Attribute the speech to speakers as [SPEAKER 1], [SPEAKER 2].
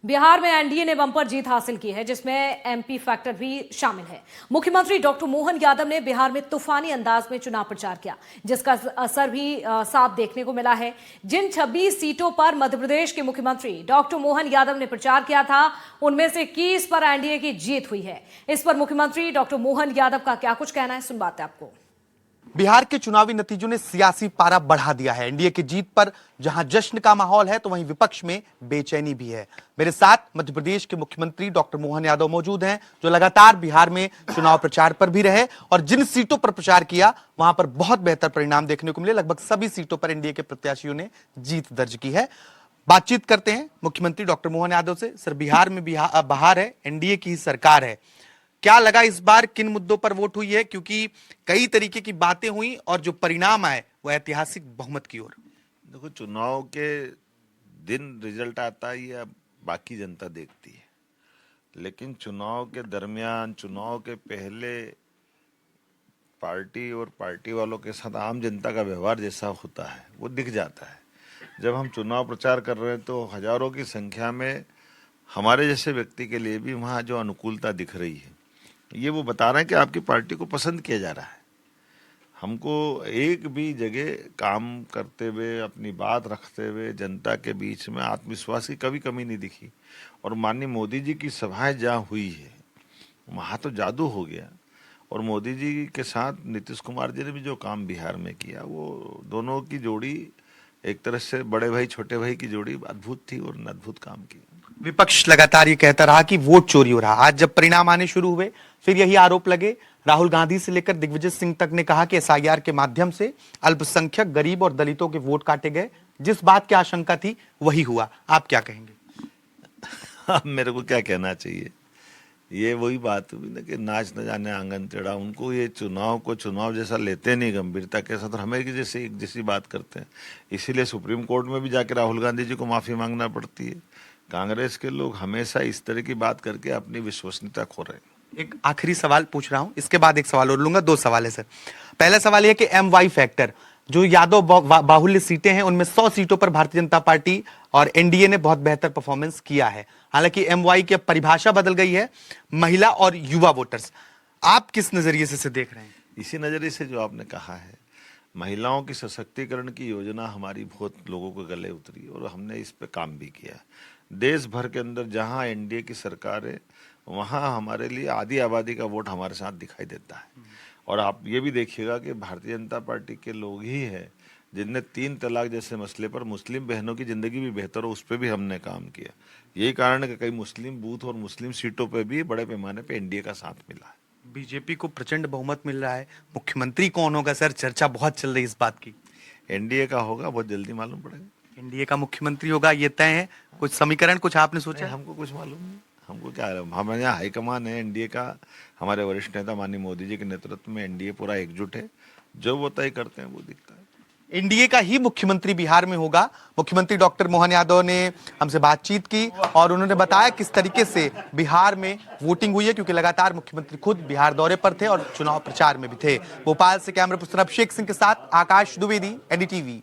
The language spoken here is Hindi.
[SPEAKER 1] बिहार में एनडीए ने बम्पर जीत हासिल की है, जिसमें एमपी फैक्टर भी शामिल है। मुख्यमंत्री डॉक्टर मोहन यादव ने बिहार में तूफानी अंदाज में चुनाव प्रचार किया, जिसका असर भी साफ देखने को मिला है। जिन 26 सीटों पर मध्य प्रदेश के मुख्यमंत्री डॉक्टर मोहन यादव ने प्रचार किया था, उनमें से 21 पर एनडीए की जीत हुई है। इस पर मुख्यमंत्री डॉक्टर मोहन यादव का क्या कुछ कहना है, सुनवाते हैं आपको।
[SPEAKER 2] बिहार के चुनावी नतीजों ने सियासी पारा बढ़ा दिया है। एनडीए की जीत पर जहां जश्न का माहौल है, तो वहीं विपक्ष में बेचैनी भी है। मेरे साथ मध्य प्रदेश के मुख्यमंत्री डॉक्टर मोहन यादव मौजूद हैं, जो लगातार बिहार में चुनाव प्रचार पर भी रहे और जिन सीटों पर प्रचार किया वहां पर बहुत बेहतर परिणाम देखने को मिले। लगभग सभी सीटों पर एनडीए के प्रत्याशियों ने जीत दर्ज की है। बातचीत करते हैं मुख्यमंत्री डॉक्टर मोहन यादव से। सर, बिहार में बहार है, एनडीए की ही सरकार है। क्या लगा इस बार किन मुद्दों पर वोट हुई है, क्योंकि कई तरीके की बातें हुई और जो परिणाम आए वो ऐतिहासिक बहुमत की ओर।
[SPEAKER 3] देखो, चुनाव के दिन रिजल्ट आता है या बाकी जनता देखती है, लेकिन चुनाव के दरमियान, चुनाव के पहले पार्टी और पार्टी वालों के साथ आम जनता का व्यवहार जैसा होता है वो दिख जाता है। जब हम चुनाव प्रचार कर रहे हैं तो हजारों की संख्या में हमारे जैसे व्यक्ति के लिए भी वहाँ जो अनुकूलता दिख रही है, ये वो बता रहे हैं कि आपकी पार्टी को पसंद किया जा रहा है। हमको एक भी जगह काम करते हुए, अपनी बात रखते हुए जनता के बीच में आत्मविश्वास की कभी कमी नहीं दिखी। और माननीय मोदी जी की सभाएं जहाँ हुई है वहाँ तो जादू हो गया। और मोदी जी के साथ नीतीश कुमार जी ने भी जो काम बिहार में किया, वो दोनों की जोड़ी एक तरह से बड़े भाई छोटे भाई की जोड़ी अद्भुत थी और अद्भुत काम किया।
[SPEAKER 2] विपक्ष लगातार ये कहता रहा कि वोट चोरी हो रहा। आज जब परिणाम आने शुरू हुए, फिर यही आरोप लगे। राहुल गांधी से लेकर दिग्विजय सिंह तक ने कहा कि एसआईआर के माध्यम से अल्पसंख्यक, गरीब और दलितों के वोट काटे गए। जिस बात की आशंका थी वही हुआ। आप क्या कहेंगे?
[SPEAKER 3] अब मेरे को क्या कहना चाहिए? ये वही बात हुई ना कि नाच न जाने आंगन टेढ़ा। उनको ये चुनाव को चुनाव जैसा लेते नहीं गंभीरता के साथ, और हमें जैसे एक जैसी बात करते हैं। इसीलिए सुप्रीम कोर्ट में भी जाकर राहुल गांधी जी को माफी मांगना पड़ती है। कांग्रेस के लोग हमेशा इस तरह की बात करके अपनी विश्वसनीयता खो रहे हैं।
[SPEAKER 2] एक आखिरी सवाल पूछ रहा हूं, इसके बाद एक सवाल और लूंगा। दो सवाल है सर। पहला सवाल यह कि एमवाई फैक्टर, जो यादव बाहुल्य सीटें हैं, उनमें 100 सीटों पर भारतीय जनता पार्टी और एनडीए ने बहुत बेहतर परफॉर्मेंस किया है। हालांकि एमवाई की परिभाषा बदल गई है, महिला और युवा वोटर्स। आप किस नजरिए से देख रहे हैं?
[SPEAKER 3] इसी नजरिए से जो आपने कहा है, महिलाओं की सशक्तिकरण की योजना हमारी बहुत लोगों के गले उतरी और हमने इस पे काम भी किया। देश भर के अंदर जहां एनडीए की सरकार है, वहां हमारे लिए आधी आबादी का वोट हमारे साथ दिखाई देता है। और आप ये भी देखिएगा कि भारतीय जनता पार्टी के लोग ही हैं जिनने 3 तलाक जैसे मसले पर मुस्लिम बहनों की जिंदगी भी बेहतर हो, उस पर भी हमने काम किया। यही कारण है कि कई मुस्लिम बूथ और मुस्लिम सीटों पर भी बड़े पैमाने पर एनडीए का साथ मिला है।
[SPEAKER 2] बीजेपी को प्रचंड बहुमत मिल रहा है। मुख्यमंत्री कौन होगा सर? चर्चा बहुत चल रही है इस बात की।
[SPEAKER 3] एनडीए का होगा, बहुत जल्दी मालूम पड़ेगा।
[SPEAKER 2] एनडीए का मुख्यमंत्री होगा, ये तय है। कुछ समीकरण कुछ आपने सोचा?
[SPEAKER 3] हमको कुछ मालूम नहीं। हमको क्या है, हमारे यहाँ हाईकमान है एनडीए का। हमारे वरिष्ठ नेता माननीय मोदी जी के नेतृत्व में एनडीए पूरा एकजुट है। जो वो तय करते हैं वो दिखता है।
[SPEAKER 2] एनडीए का ही मुख्यमंत्री बिहार में होगा। मुख्यमंत्री डॉक्टर मोहन यादव ने हमसे बातचीत की और उन्होंने बताया किस तरीके से बिहार में वोटिंग हुई है, क्योंकि लगातार मुख्यमंत्री खुद बिहार दौरे पर थे और चुनाव प्रचार में भी थे। भोपाल से कैमरा पर्सन अभिषेक सिंह के साथ आकाश द्विवेदी, एनडीटीवी।